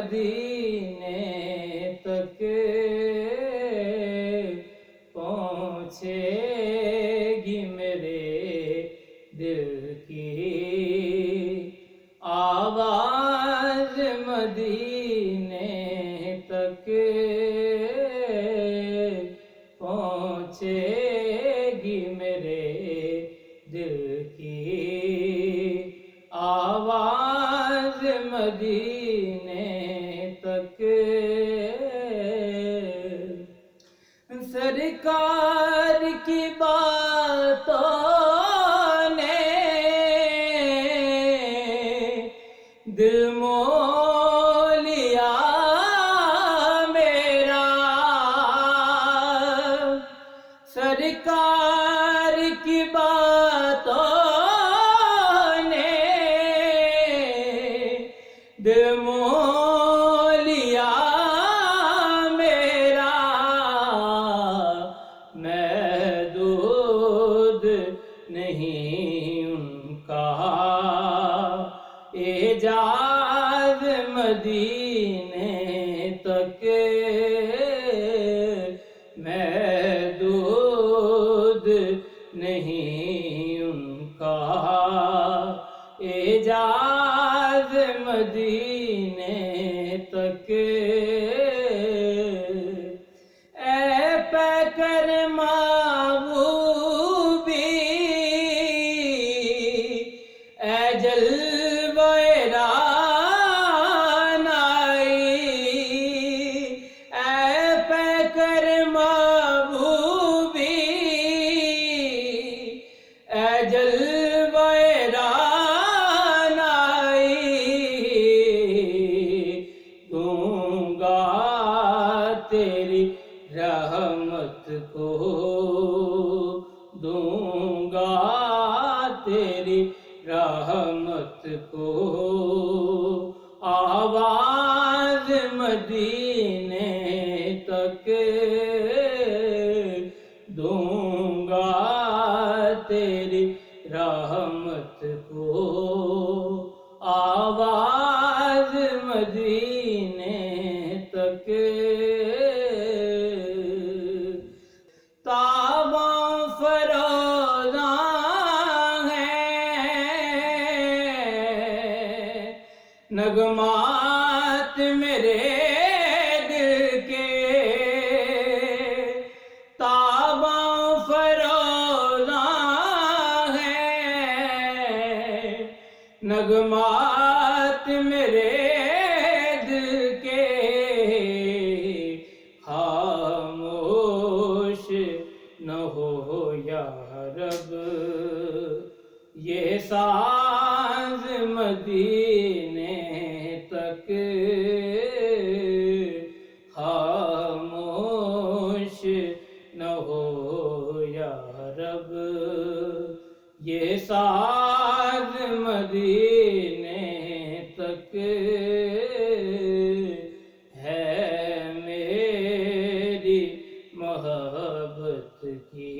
مدینے تک پہنچے گی میرے دل کی آواز، مدینے تک پہنچے گی میرے دل کی آواز، مدینے تک۔ سرکار کی باتوں نے دل مول لیا میرا، سرکار کی باتوں نے دل مول لیا میرا، میں دودھ نہیں ان کا اعجاز، مدینے تک میں دودھ نہیں ان کا اعجاز، مدینے تک۔ اے پیکر محبوبی، اے جلوہ رعنائی، اے پیکر محبوبی، اے جلوہ رعنائی، دوں گا تیری رحمت کو، دوں گا تیری رحمت کو آواز، مدینے تک دوں گا تیری رحمت کو آواز، مدینے تک۔ تاباں فروزاں ہیں نغمات میرے دل کے، تاباں فروزاں ہیں نغمات میرے دل کے، خاموش نہ ہو یا رب یہ ساز، مدینے تک خاموش نہ ہو یا رب یہ ساز، مدینے تک ہے میری محبت کی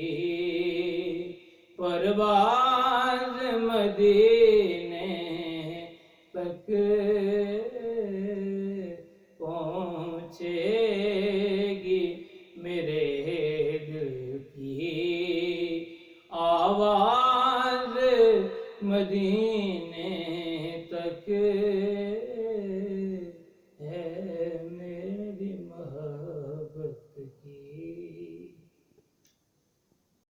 پرواز، مدینے